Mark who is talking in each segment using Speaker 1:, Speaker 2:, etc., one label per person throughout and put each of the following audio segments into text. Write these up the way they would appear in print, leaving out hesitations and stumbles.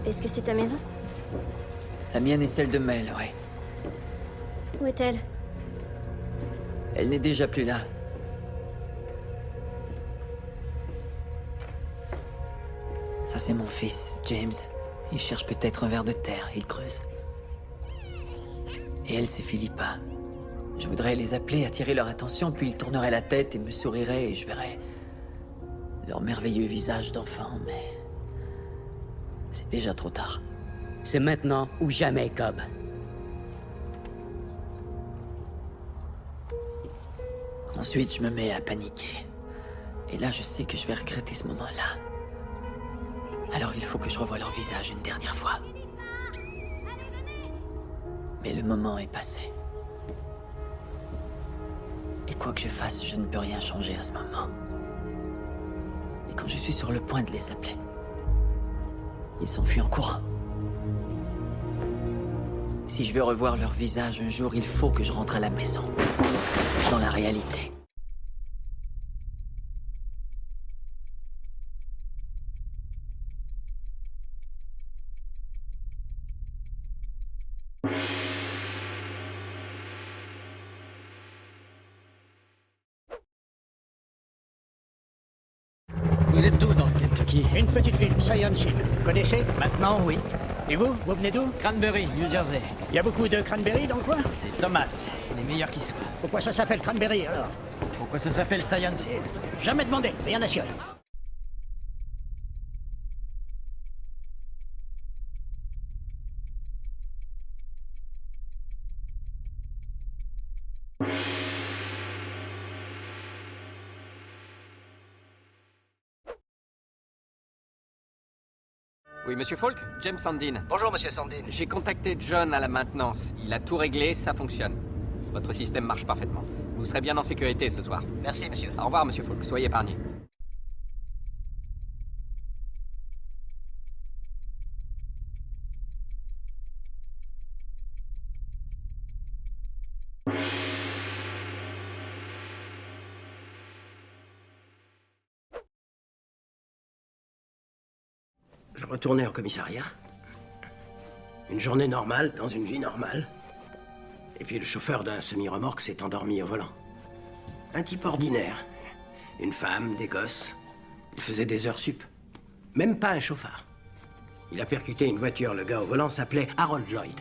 Speaker 1: Est-ce que c'est ta maison?
Speaker 2: La mienne est celle de Mel, ouais.
Speaker 1: Où est-elle?
Speaker 2: Elle n'est déjà plus là. Ça, c'est mon fils, James. Il cherche peut-être un ver de terre, il creuse. Et elle, c'est Philippa. Je voudrais les appeler, attirer leur attention, puis ils tourneraient la tête et me souriraient, et je verrais leur merveilleux visage d'enfant, mais... c'est déjà trop tard.
Speaker 3: C'est maintenant ou jamais, Cobb.
Speaker 2: Ensuite, je me mets à paniquer. Et là, je sais que je vais regretter ce moment-là. Alors il faut que je revoie leur visage une dernière fois. Mais le moment est passé. Et quoi que je fasse, je ne peux rien changer à ce moment. Et quand je suis sur le point de les appeler, ils s'enfuient en courant. Si je veux revoir leur visage un jour, il faut que je rentre à la maison. Dans la réalité.
Speaker 4: Vous êtes d'où dans le Kentucky?
Speaker 5: Une petite ville, Science Hill. Connaissez?
Speaker 4: Maintenant, oui.
Speaker 5: Et vous? Vous venez d'où?
Speaker 4: Cranberry, New Jersey.
Speaker 5: Il y a beaucoup de cranberry dans le coin?
Speaker 4: Des tomates, les meilleures qui soient.
Speaker 5: Pourquoi ça s'appelle cranberry alors?
Speaker 4: Pourquoi ça s'appelle Science Hill?
Speaker 5: Jamais demandé, rien assuré.
Speaker 6: Oui, monsieur Falk, James Sandin.
Speaker 7: Bonjour, monsieur Sandin.
Speaker 6: J'ai contacté John à la maintenance. Il a tout réglé, ça fonctionne. Votre système marche parfaitement. Vous serez bien en sécurité ce soir.
Speaker 7: Merci, monsieur.
Speaker 6: Au revoir, monsieur Falk. Soyez épargné.
Speaker 8: Je retournais au commissariat. Une journée normale, dans une vie normale. Et puis le chauffeur d'un semi-remorque s'est endormi au volant. Un type ordinaire. Une femme, des gosses. Il faisait des heures sup. Même pas un chauffard. Il a percuté une voiture. Le gars au volant s'appelait Harold Lloyd.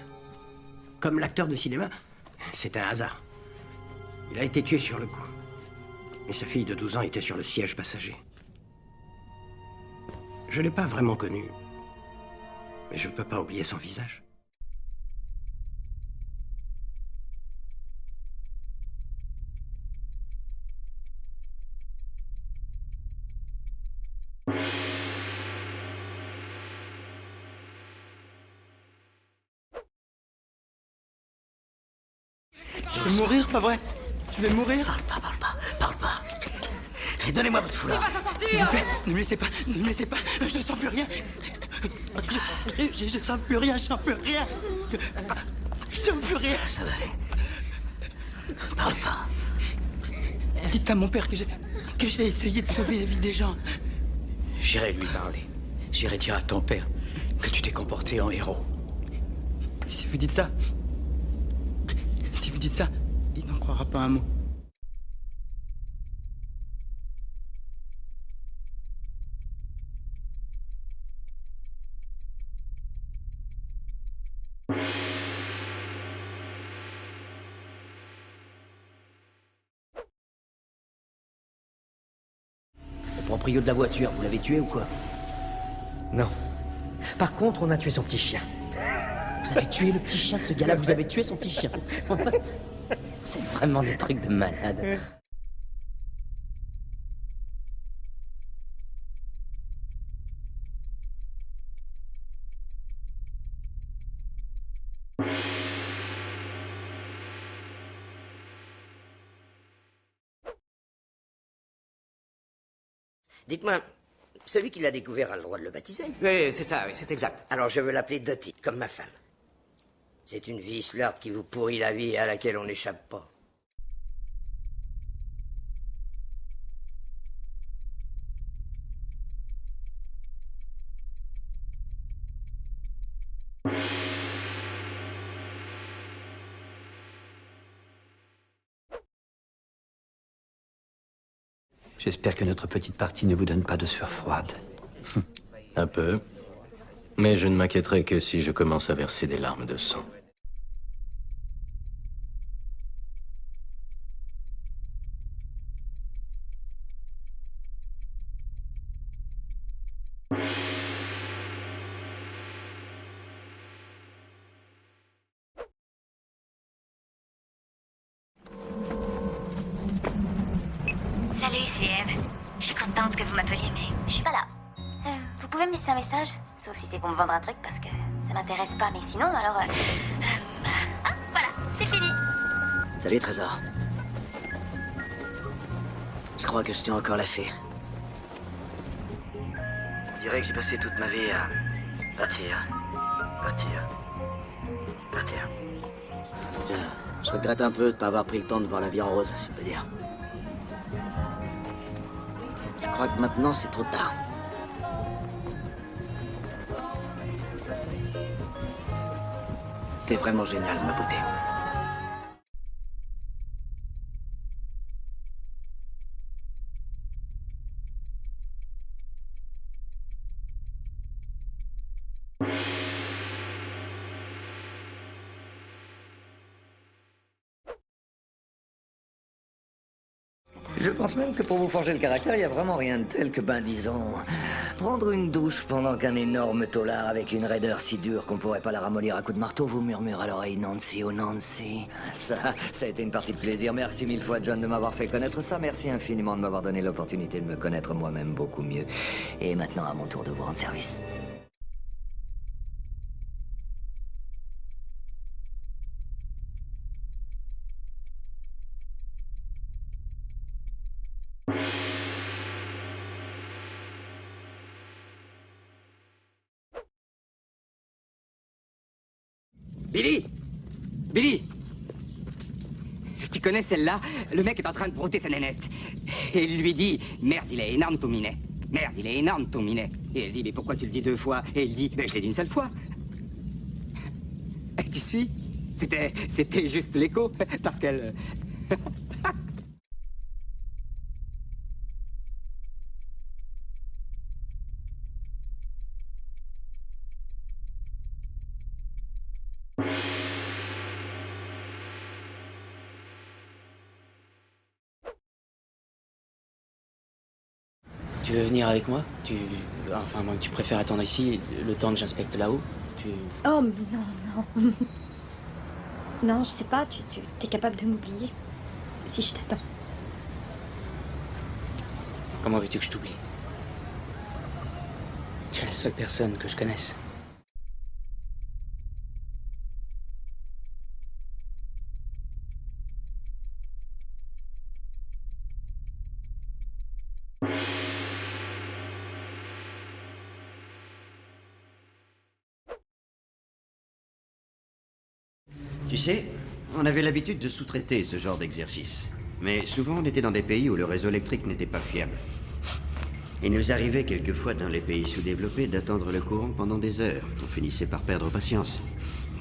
Speaker 8: Comme l'acteur de cinéma, c'est un hasard. Il a été tué sur le coup. Et sa fille de 12 ans était sur le siège passager. Je l'ai pas vraiment connu, mais je ne peux pas oublier son visage.
Speaker 9: Je vais mourir, pas vrai? Je vais mourir.
Speaker 8: Parle pas. Et donnez-moi votre foulard.
Speaker 9: S'il vous plaît, ne me laissez pas, ne me laissez pas. Je sens plus rien. Je sens plus rien, je sens plus rien. Je sens plus rien.
Speaker 8: Ça va aller. Parle pas.
Speaker 9: Dites à mon père que j'ai essayé de sauver la vie des gens.
Speaker 5: J'irai lui parler. J'irai dire à ton père que tu t'es comporté en héros.
Speaker 9: Si vous dites ça, il n'en croira pas un mot.
Speaker 7: Le proprio de la voiture, vous l'avez tué ou quoi?
Speaker 3: Non. Par contre, on a tué son petit chien. Vous avez tué le petit chien de ce gars-là, vous avez tué son petit chien. Enfin, c'est vraiment des trucs de malade.
Speaker 7: Dites-moi, celui qui l'a découvert a le droit de le baptiser?
Speaker 6: Oui, c'est ça, oui, c'est exact.
Speaker 7: Alors je veux l'appeler Dottie, comme ma femme. C'est une vie slurte qui vous pourrit la vie et à laquelle on n'échappe pas.
Speaker 5: J'espère que notre petite partie ne vous donne pas de sueur froide.
Speaker 10: Un peu. Mais je ne m'inquiéterai que si je commence à verser des larmes de sang.
Speaker 11: Salut, c'est Eve. Je suis contente que vous m'appeliez, mais je suis pas là. Vous pouvez me laisser un message? Sauf si c'est pour me vendre un truc, parce que ça m'intéresse pas, mais sinon, alors... Ah, voilà, c'est fini.
Speaker 7: Salut, Trésor. Je crois que je t'ai encore lâché. On dirait que j'ai passé toute ma vie à partir. Je regrette un peu de pas avoir pris le temps de voir la vie en rose, si je peux dire. Je crois que maintenant, c'est trop tard. T'es vraiment génial, ma beauté.
Speaker 12: Je pense même que pour vous forger le caractère, il n'y a vraiment rien de tel que, disons, prendre une douche pendant qu'un énorme taulard avec une raideur si dure qu'on pourrait pas la ramollir à coups de marteau vous murmure à l'oreille Nancy, oh Nancy. Ça a été une partie de plaisir. Merci mille fois, John, de m'avoir fait connaître ça. Merci infiniment de m'avoir donné l'opportunité de me connaître moi-même beaucoup mieux. Et maintenant, à mon tour de vous rendre service.
Speaker 13: Billy! Billy! Tu connais celle-là? Le mec est en train de brouter sa nénette. Et il lui dit, merde, il est énorme ton minet. Merde, il est énorme ton minet. Et elle dit, mais pourquoi tu le dis 2 fois? Et il dit, je l'ai dit une seule fois. Tu suis? C'était juste l'écho, parce qu'elle...
Speaker 3: Tu veux venir avec moi? Enfin, moi, tu préfères attendre ici, le temps que j'inspecte là-haut?
Speaker 1: Oh, non, non. Non, je sais pas, t'es capable de m'oublier. Si je t'attends.
Speaker 3: Comment veux-tu que je t'oublie? Tu es la seule personne que je connaisse.
Speaker 14: Tu sais, on avait l'habitude de sous-traiter ce genre d'exercice. Mais souvent, on était dans des pays où le réseau électrique n'était pas fiable. Il nous arrivait quelquefois dans les pays sous-développés d'attendre le courant pendant des heures. On finissait par perdre patience.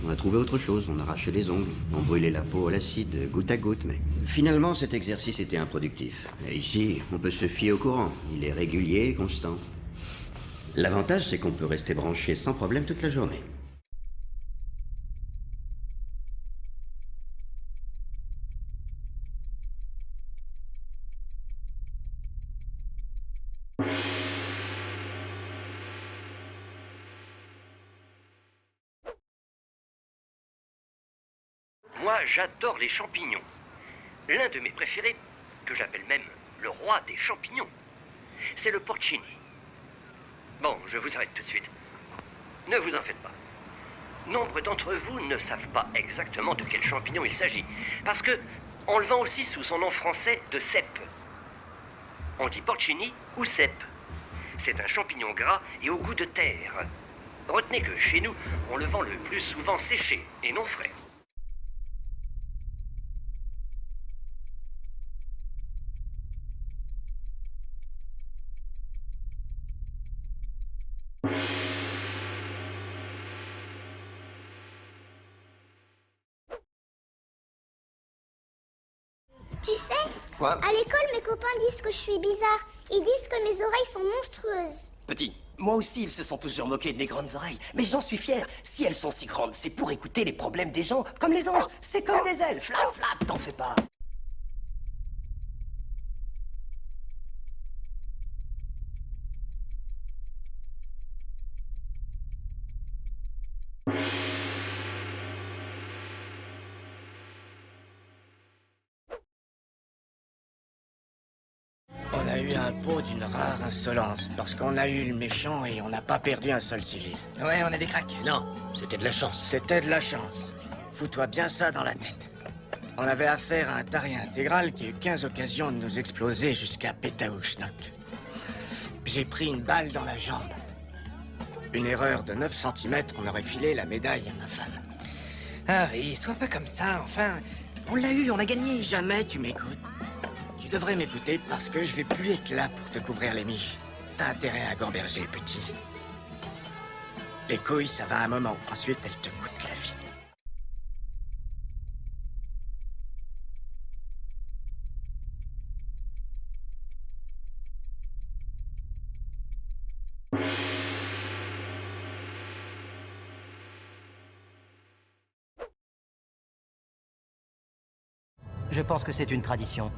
Speaker 14: On a trouvé autre chose, on arrachait les ongles, on brûlait la peau à l'acide, goutte à goutte, mais... Finalement, cet exercice était improductif. Et ici, on peut se fier au courant. Il est régulier et constant. L'avantage, c'est qu'on peut rester branché sans problème toute la journée.
Speaker 15: Moi, j'adore les champignons. L'un de mes préférés, que j'appelle même le roi des champignons, c'est le porcini. Bon, je vous arrête tout de suite. Ne vous en faites pas. Nombre d'entre vous ne savent pas exactement de quel champignon il s'agit, parce que on le vend aussi sous son nom français de cèpe. On dit porcini ou cèpe. C'est un champignon gras et au goût de terre. Retenez que chez nous, on le vend le plus souvent séché et non frais.
Speaker 11: Tu sais,
Speaker 16: Quoi?
Speaker 17: À l'école, mes copains disent que je suis bizarre. Ils disent que mes oreilles sont monstrueuses.
Speaker 16: Petit, moi aussi, ils se sont toujours moqués de mes grandes oreilles. Mais j'en suis fier. Si elles sont si grandes, c'est pour écouter les problèmes des gens. Comme les anges, c'est comme des ailes. Flap, flap, t'en fais pas.
Speaker 18: On a eu un pot d'une rare insolence, parce qu'on a eu le méchant et on n'a pas perdu un seul civil.
Speaker 4: Ouais, on est des cracks.
Speaker 18: Non, c'était de la chance. C'était de la chance. Fous-toi bien ça dans la tête. On avait affaire à un taré intégral qui a eu 15 occasions de nous exploser jusqu'à Pétaouchnok. J'ai pris une balle dans la jambe. Une erreur de 9 cm, on aurait filé la médaille à ma femme.
Speaker 4: Harry, sois pas comme ça, enfin. On l'a eu, on a gagné.
Speaker 18: Jamais tu m'écoutes. Tu devrais m'écouter parce que je vais plus être là pour te couvrir les miches. T'as intérêt à gamberger, petit. Les couilles, ça va un moment. Ensuite, elles te coûtent la vie.
Speaker 3: Je pense que c'est une tradition.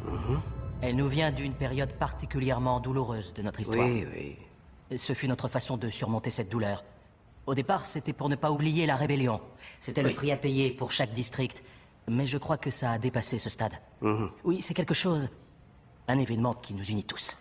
Speaker 3: Elle nous vient d'une période particulièrement douloureuse de notre histoire.
Speaker 14: Oui, oui.
Speaker 3: Et ce fut notre façon de surmonter cette douleur. Au départ, c'était pour ne pas oublier la rébellion. C'était le prix à payer pour chaque district. Mais je crois que ça a dépassé ce stade. Oui, c'est quelque chose. Un événement qui nous unit tous.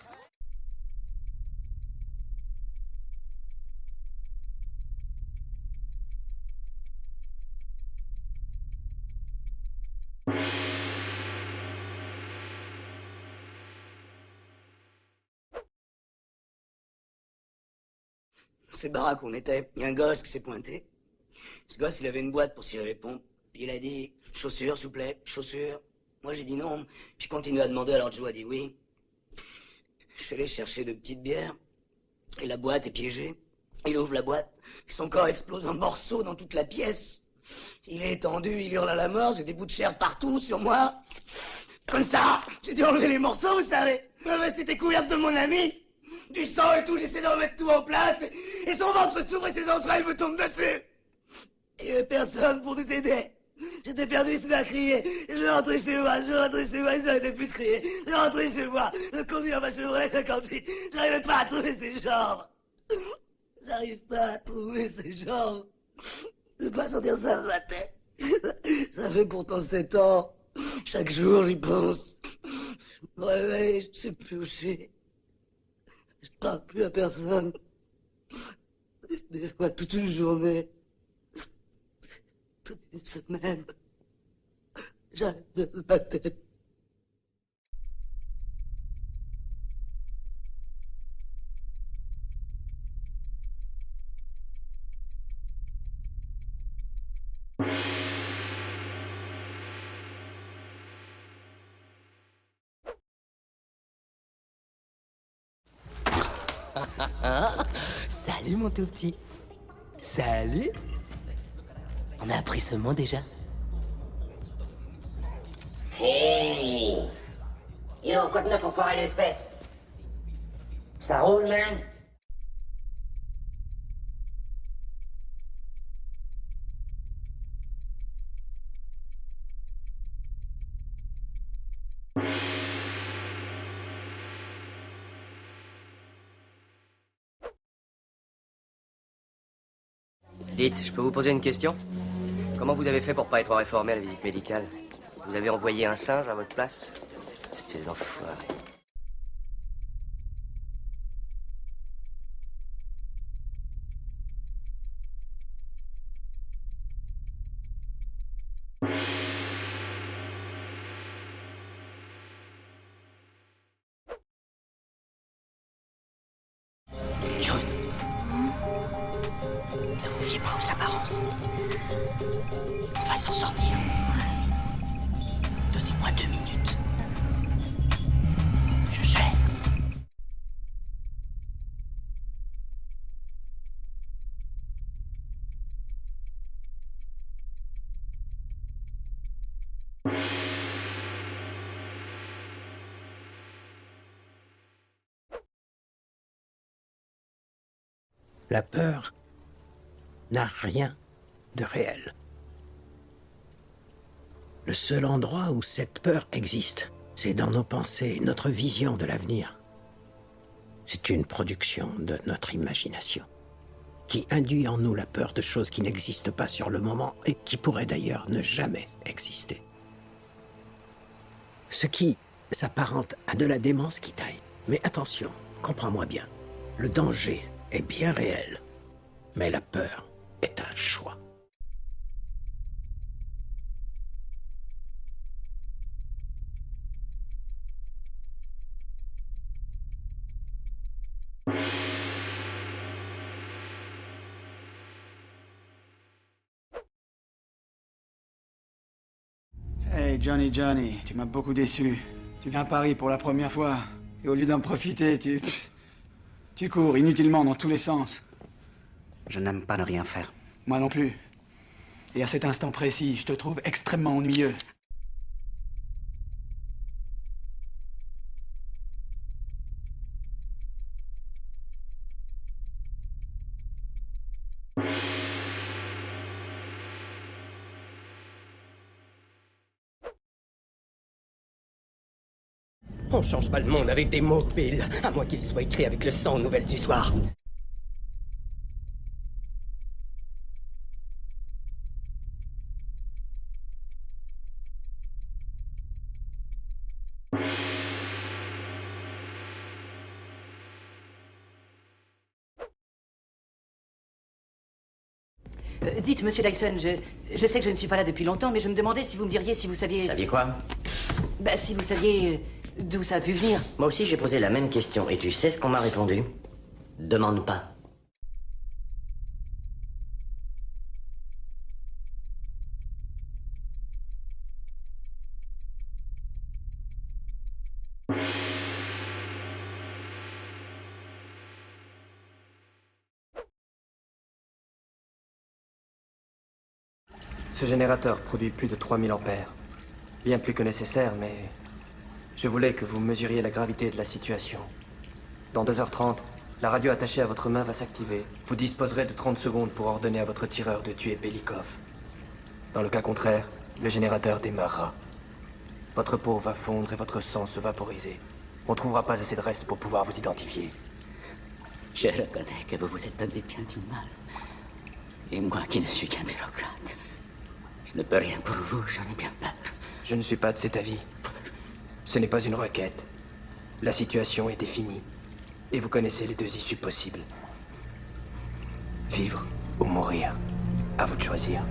Speaker 19: C'est baraque où on était. Il y a un gosse qui s'est pointé. Ce gosse, il avait une boîte pour cirer les pompes. Puis il a dit « Chaussures, s'il vous plaît, chaussures ». Moi, j'ai dit non. Puis il continue à demander, alors Joe a dit oui. Je suis allé chercher de petites bières. Et la boîte est piégée. Il ouvre la boîte. Son corps explose en morceaux dans toute la pièce. Il est étendu, il hurle à la mort. J'ai des bouts de chair partout sur moi. Comme ça. J'ai dû enlever les morceaux, vous savez. Ma veste était couverte de mon ami. Du sang et tout, j'essaie de remettre tout en place, et son ventre s'ouvre et ses entrailles me tombent dessus. Et il n'y avait personne pour nous aider. J'étais perdu, il se met à crier. Je rentrais chez moi, ils n'arrêtaient plus de crier. Je rentrais chez moi, le conduire ma Chevrolet 58. J'arrivais pas à trouver ses jambes. J'arrive pas à trouver ses jambes. Je peux pas sentir ça dans ma tête. Ça fait pourtant 7 ans. Chaque jour, j'y pense. Je me réveille, je sais plus où je suis. Je parle plus à personne. Des fois, toute une journée. Toute une semaine. J'arrête de ma tête.
Speaker 3: Salut mon tout petit. Salut. On a appris ce mot déjà?
Speaker 7: Hey! Yo, quoi de neuf, enfoiré d'espèce? Ça roule, man?
Speaker 20: Dites, je peux vous poser une question? Comment vous avez fait pour pas être réformé à la visite médicale? Vous avez envoyé un singe à votre place? Espèce d'enfoiré.
Speaker 19: John. Ne vous fiez pas aux apparences. On va s'en sortir. Donnez-moi 2 minutes. Je gère.
Speaker 8: La peur n'a rien de réel. Le seul endroit où cette peur existe, c'est dans nos pensées, notre vision de l'avenir. C'est une production de notre imagination, qui induit en nous la peur de choses qui n'existent pas sur le moment et qui pourraient d'ailleurs ne jamais exister. Ce qui s'apparente à de la démence qui taille. Mais attention, comprends-moi bien, le danger est bien réel, mais la peur est un choix.
Speaker 9: Hey Johnny, tu m'as beaucoup déçu. Tu viens à Paris pour la première fois, et au lieu d'en profiter, tu cours inutilement dans tous les sens.
Speaker 13: Je n'aime pas ne rien faire.
Speaker 9: Moi non plus. Et à cet instant précis, je te trouve extrêmement ennuyeux.
Speaker 16: On change pas le monde avec des mots, Bill, à moins qu'il soit écrit avec le sang aux nouvelles du soir.
Speaker 3: Dites, monsieur Dyson, je sais que je ne suis pas là depuis longtemps, mais je me demandais si vous me diriez si vous saviez...
Speaker 20: Saviez quoi?
Speaker 3: Bah, si vous saviez d'où ça a pu venir.
Speaker 20: Moi aussi, j'ai posé la même question, et tu sais ce qu'on m'a répondu? Demande pas.
Speaker 21: Ce générateur produit plus de 3000 ampères. Bien plus que nécessaire, mais... je voulais que vous mesuriez la gravité de la situation. Dans 2h30, la radio attachée à votre main va s'activer. Vous disposerez de 30 secondes pour ordonner à votre tireur de tuer Belikov. Dans le cas contraire, le générateur démarrera. Votre peau va fondre et votre sang se vaporiser. On ne trouvera pas assez de restes pour pouvoir vous identifier.
Speaker 19: Je reconnais que vous vous êtes donné bien du mal. Et moi qui ne suis qu'un bureaucrate, je ne peux rien pour vous, j'en ai bien peur.
Speaker 21: Je ne suis pas de cet avis. Ce n'est pas une requête. La situation est définie. Et vous connaissez les deux issues possibles. Vivre ou mourir. À vous de choisir.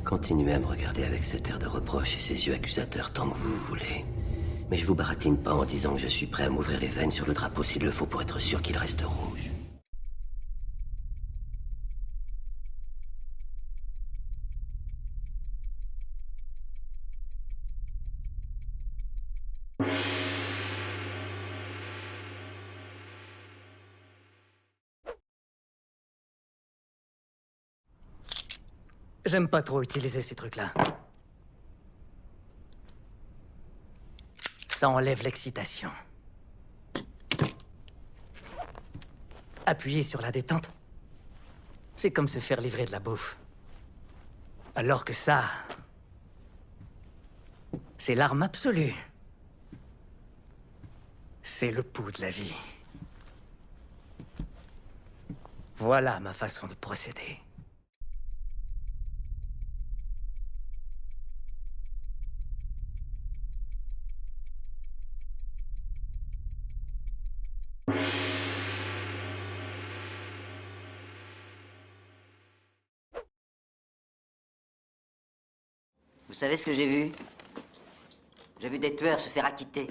Speaker 7: Continuez à me regarder avec cet air de reproche et ces yeux accusateurs tant que vous voulez. Mais je vous baratine pas en disant que je suis prêt à m'ouvrir les veines sur le drapeau s'il le faut pour être sûr qu'il reste rouge.
Speaker 16: J'aime pas trop utiliser ces trucs-là. Ça enlève l'excitation. Appuyer sur la détente, c'est comme se faire livrer de la bouffe. Alors que ça, c'est l'arme absolue. C'est le pouls de la vie. Voilà ma façon de procéder.
Speaker 19: Vous savez ce que j'ai vu? J'ai vu des tueurs se faire acquitter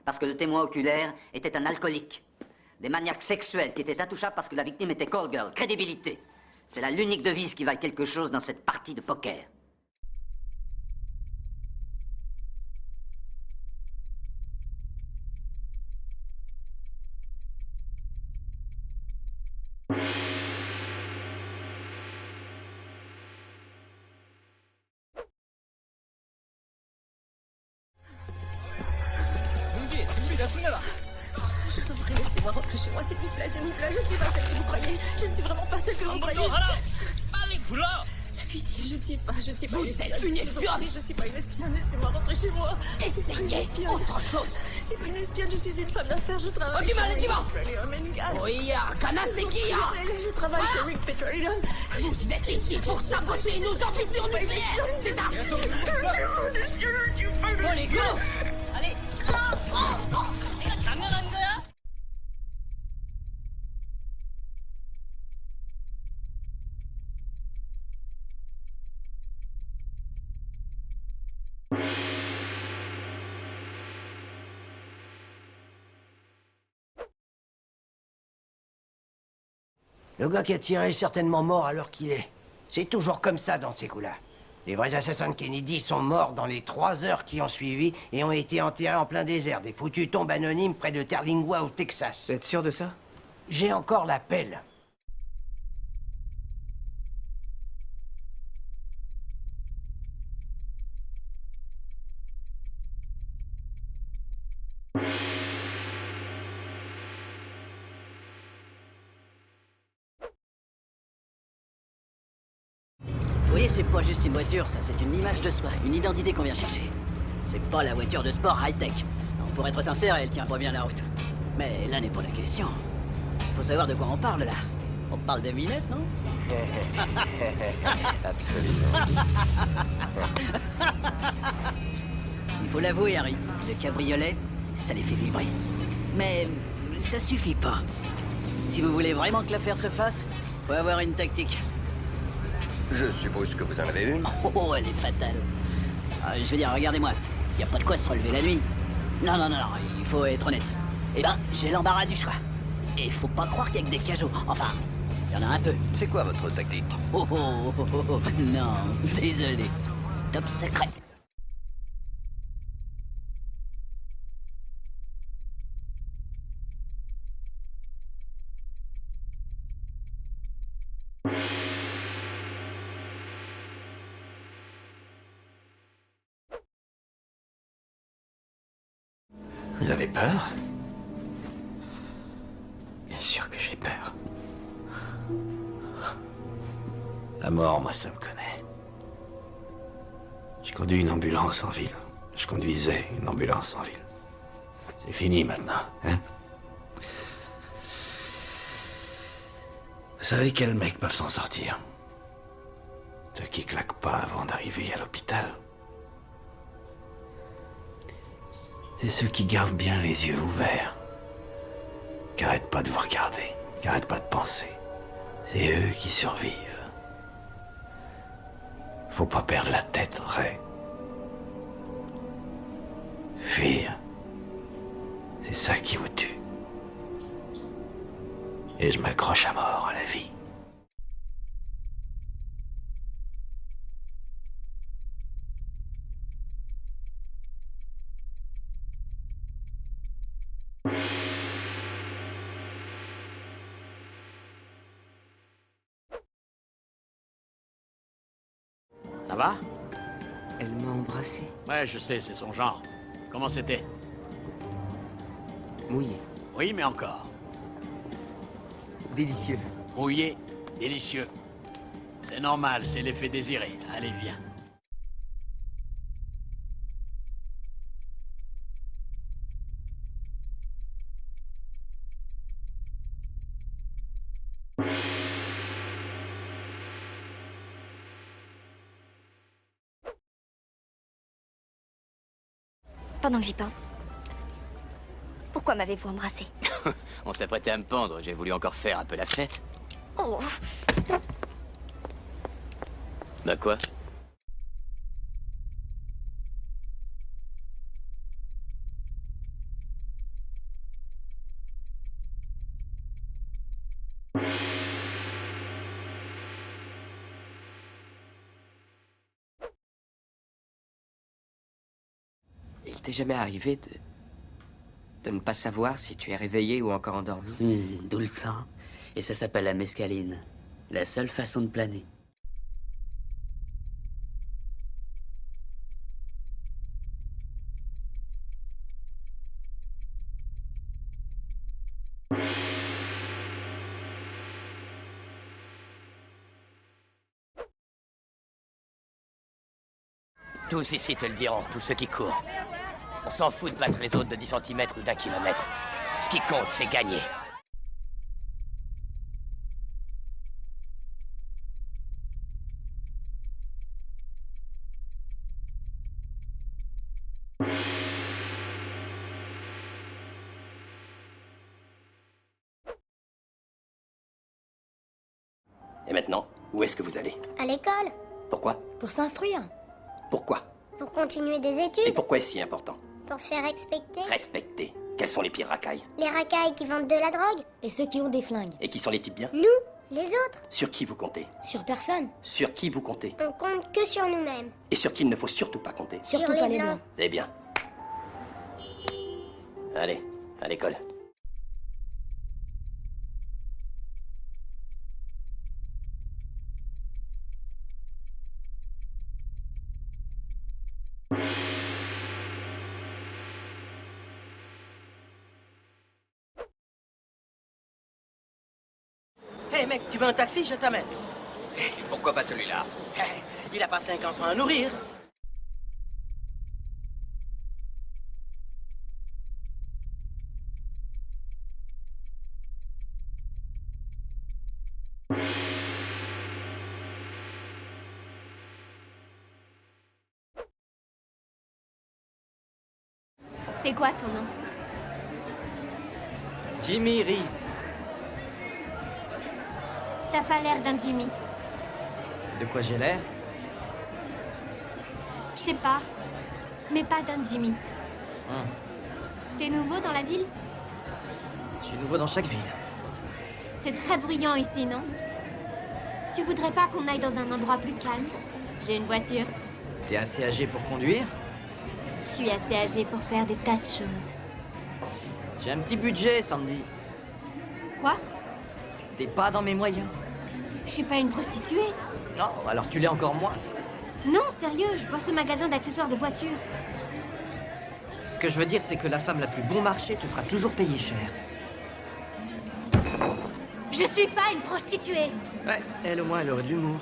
Speaker 19: parce que le témoin oculaire était un alcoolique. Des maniaques sexuels qui étaient intouchables parce que la victime était call girl. Crédibilité. C'est là l'unique devise qui vaille quelque chose dans cette partie de poker.
Speaker 2: s'il vous plaît, je ne suis pas celle que vous croyez. Je ne suis vraiment pas celle que vous croyez. Pitié, je ne suis pas
Speaker 22: Vous êtes une espionne.
Speaker 2: Je ne suis pas une espionne, laissez-moi rentrer chez moi.
Speaker 22: Essayez autre chose.
Speaker 2: Je ne suis pas une espionne, je suis une femme d'affaires, je travaille
Speaker 22: Oh, dis-moi, dis-moi.
Speaker 2: Oui, je travaille chez Rick Petroleum.
Speaker 22: Vous êtes ici pour saboter nos ambitions nucléaires, c'est ça? Bon, les gars. Allez.
Speaker 8: Le gars qui a tiré est certainement mort à l'heure qu'il est. C'est toujours comme ça dans ces coups-là. Les vrais assassins de Kennedy sont morts dans les 3 heures qui ont suivi et ont été enterrés en plein désert, des foutues tombes anonymes près de Terlingua au Texas.
Speaker 9: Vous êtes sûr de ça?
Speaker 8: J'ai encore la pelle.
Speaker 23: Vous voyez, c'est pas juste une voiture, ça, c'est une image de soi, une identité qu'on vient chercher. C'est pas la voiture de sport high-tech. Non, pour être sincère, elle tient pas bien la route. Mais là n'est pas la question. Faut savoir de quoi on parle, là. On parle de Minette, non?
Speaker 7: Absolument.
Speaker 23: Il faut l'avouer, Harry, le cabriolet, ça les fait vibrer. Mais ça suffit pas. Si vous voulez vraiment que l'affaire se fasse, faut avoir une tactique.
Speaker 7: Je suppose que vous en avez une.
Speaker 23: Oh, elle est fatale. Je veux dire, regardez-moi, y a pas de quoi se relever la nuit. Non, il faut être honnête. Eh ben, j'ai l'embarras du choix. Et faut pas croire qu'il y a que des cajots. Enfin, il y en a un peu.
Speaker 7: C'est quoi votre tactique?
Speaker 23: Non, désolé. Top secret.
Speaker 14: Vous avez peur? Bien sûr que j'ai peur. La mort, moi, ça me connaît. Je conduis une ambulance en ville. Je conduisais une ambulance en ville. C'est fini maintenant, hein? Vous savez quels mecs peuvent s'en sortir? Ceux qui claquent pas avant d'arriver à l'hôpital. C'est ceux qui gardent bien les yeux ouverts, qui arrêtent pas de vous regarder, qui arrêtent pas de penser. C'est eux qui survivent. Faut pas perdre la tête, Ray. Fuir, c'est ça qui vous tue. Et je m'accroche à mort à la vie.
Speaker 18: Ça va?
Speaker 23: Elle m'a embrassé.
Speaker 18: Ouais, je sais, c'est son genre. Comment c'était?
Speaker 23: Mouillé.
Speaker 18: Oui, mais encore.
Speaker 23: Délicieux.
Speaker 18: Mouillé, délicieux. C'est normal, c'est l'effet désiré. Allez, viens.
Speaker 11: Pendant que j'y pense, pourquoi m'avez-vous embrassé?
Speaker 20: On s'apprêtait à me pendre, j'ai voulu encore faire un peu la fête.
Speaker 11: Oh.
Speaker 20: Bah quoi?
Speaker 21: Il t'est jamais arrivé de ne pas savoir si tu es réveillé ou encore endormi?
Speaker 20: D'où le temps. Et ça s'appelle la mescaline. La seule façon de planer.
Speaker 16: Tous ici te le diront, tous ceux qui courent. On s'en fout de battre les autres de 10 cm ou d'1 kilomètre. Ce qui compte, c'est gagner.
Speaker 15: Et maintenant, où est-ce que vous allez?
Speaker 17: À l'école.
Speaker 15: Pourquoi?
Speaker 17: Pour s'instruire.
Speaker 15: Pourquoi?
Speaker 17: Pour continuer des
Speaker 15: Et
Speaker 17: études.
Speaker 15: pourquoi est-ce si important?
Speaker 17: Pour se faire respecter.
Speaker 15: Respecter. Quels sont les pires racailles?
Speaker 17: Les racailles qui vendent de la drogue. Et ceux qui ont des flingues.
Speaker 15: Et qui sont les types bien?
Speaker 17: Nous, les autres.
Speaker 15: Sur qui vous comptez?
Speaker 17: Sur personne.
Speaker 15: Sur qui vous comptez?
Speaker 17: On compte que sur nous-mêmes.
Speaker 15: Et sur qui il ne faut surtout pas compter?
Speaker 17: Surtout pas les blancs.
Speaker 15: C'est bien. Allez, à l'école.
Speaker 4: Hé mec, tu veux un taxi? Je t'amène.
Speaker 16: Pourquoi pas celui-là?
Speaker 4: Il a pas 5 enfants à nourrir.
Speaker 5: C'est quoi ton nom?
Speaker 21: Jimmy Reese.
Speaker 5: T'as pas l'air d'un Jimmy.
Speaker 21: De quoi j'ai l'air?
Speaker 5: Je sais pas. Mais pas d'un Jimmy. T'es nouveau dans la ville?
Speaker 21: Je suis nouveau dans chaque ville.
Speaker 5: C'est très bruyant ici, non? Tu voudrais pas qu'on aille dans un endroit plus calme? J'ai une voiture.
Speaker 21: T'es assez âgé pour conduire?
Speaker 5: Je suis assez âgée pour faire des tas de choses.
Speaker 21: J'ai un petit budget, Sandy.
Speaker 5: Quoi?
Speaker 21: T'es pas dans mes moyens.
Speaker 5: Je suis pas une prostituée.
Speaker 21: Non, alors tu l'es encore moins.
Speaker 5: Non, sérieux, je bosse au magasin d'accessoires de voiture.
Speaker 21: Ce que je veux dire, c'est que la femme la plus bon marché te fera toujours payer cher.
Speaker 5: Je suis pas une prostituée.
Speaker 21: Ouais, elle au moins, elle aurait de l'humour.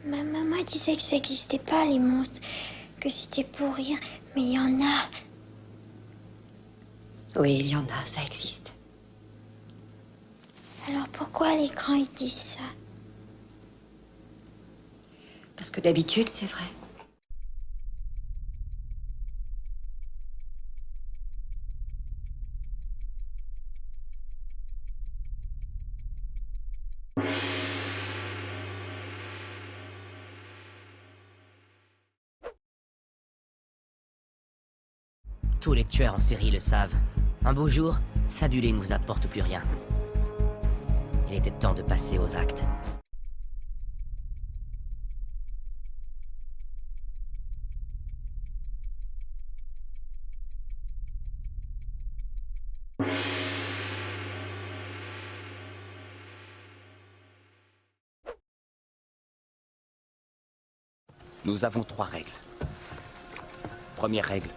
Speaker 17: Ma maman disait que ça n'existait pas, les monstres. Que c'était pour rire, mais il y en a.
Speaker 1: Oui, il y en a, ça existe.
Speaker 17: Alors pourquoi à l'écran ils disent ça?
Speaker 1: Parce que d'habitude, c'est vrai.
Speaker 20: Tous les tueurs en série le savent. Un beau jour, fabuler ne vous apporte plus rien. Il était temps de passer aux actes.
Speaker 6: Nous avons 3 règles. Première règle,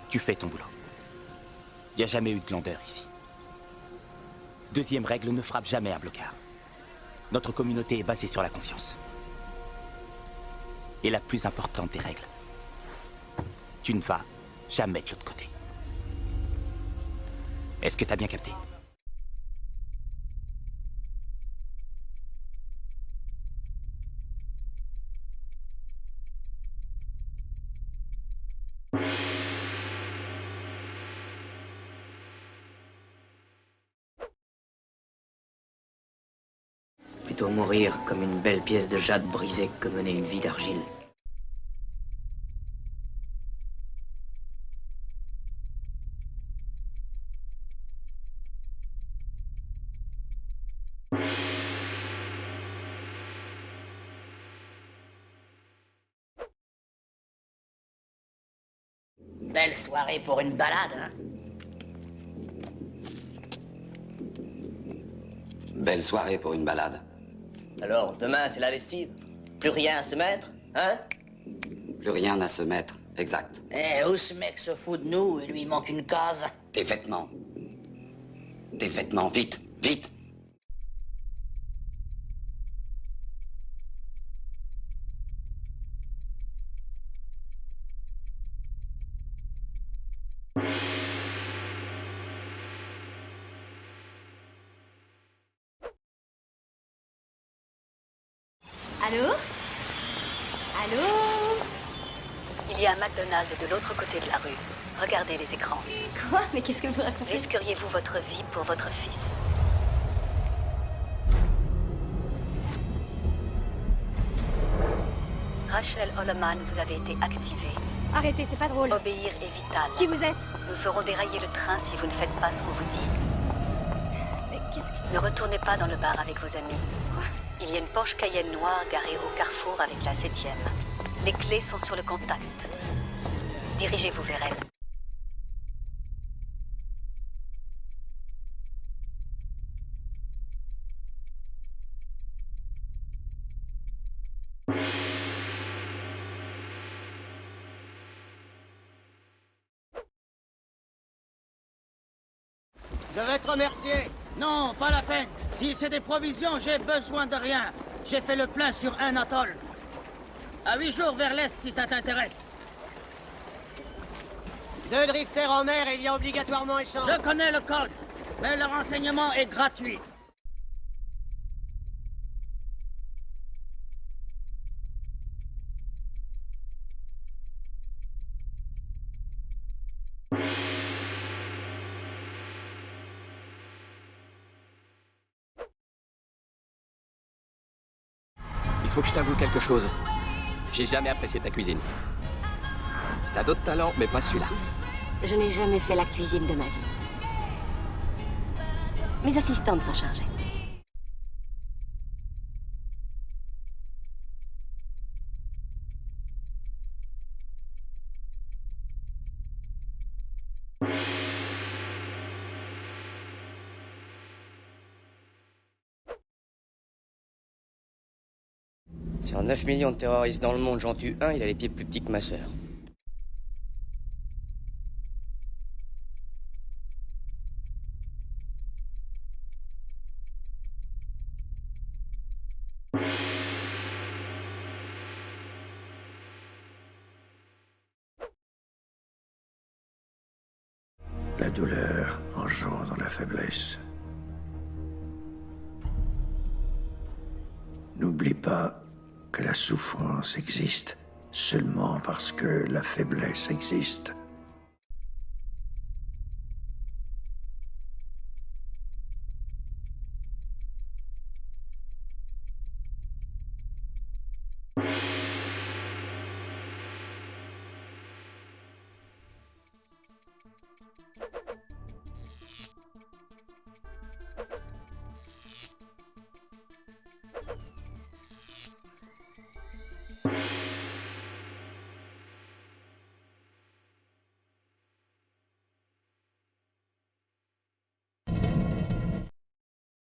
Speaker 6: tu fais ton boulot. Il n'y a jamais eu de glandeur ici. Deuxième règle, ne frappe jamais un blocard. Notre communauté est basée sur la confiance. Et la plus importante des règles, tu ne vas jamais de l'autre côté. Est-ce que t'as bien capté?
Speaker 20: Plutôt mourir comme une belle pièce de jade brisée que mener une vie d'argile.
Speaker 23: Belle soirée pour une balade, hein?
Speaker 7: Belle soirée pour une balade.
Speaker 16: Alors, demain, c'est la lessive.
Speaker 23: Plus rien à se mettre, hein?
Speaker 10: Plus rien à se mettre, exact.
Speaker 23: Eh, où ce mec se fout de nous et lui il manque une case?
Speaker 10: Tes vêtements. Tes vêtements, vite, vite.
Speaker 11: Allô? Allô? Il y a un McDonald's de l'autre côté de la rue. Regardez les écrans.
Speaker 1: Quoi? Mais qu'est-ce que vous racontez?
Speaker 11: Risqueriez-vous votre vie pour votre fils? Rachel Holloman, vous avez été activée.
Speaker 1: Arrêtez, c'est pas drôle.
Speaker 11: Obéir est vital.
Speaker 1: Qui vous êtes?
Speaker 11: Nous ferons dérailler le train si vous ne faites pas ce qu'on vous dit.
Speaker 1: Mais qu'est-ce que...
Speaker 11: Ne retournez pas dans le bar avec vos amis.
Speaker 1: Quoi?
Speaker 11: Il y a une Porsche Cayenne noire garée au carrefour avec la 7e. Les clés sont sur le contact. Dirigez-vous vers elle.
Speaker 18: Je vais te remercier. Non, pas la peine. Si c'est des provisions, j'ai besoin de rien. J'ai fait le plein sur un atoll. À 8 jours vers l'est, si ça t'intéresse.
Speaker 12: 2 drifters en mer et il y a obligatoirement échange.
Speaker 18: Je connais le code, mais le renseignement est gratuit.
Speaker 13: Il faut que je t'avoue quelque chose. J'ai jamais apprécié ta cuisine. T'as d'autres talents, mais pas celui-là.
Speaker 11: Je n'ai jamais fait la cuisine de ma vie. Mes assistantes s'en chargeaient.
Speaker 20: Sur 9 millions de terroristes dans le monde, j'en tue un, il a les pieds plus petits que ma sœur.
Speaker 8: La douleur engendre la faiblesse. N'oublie pas que la souffrance existe seulement parce que la faiblesse existe.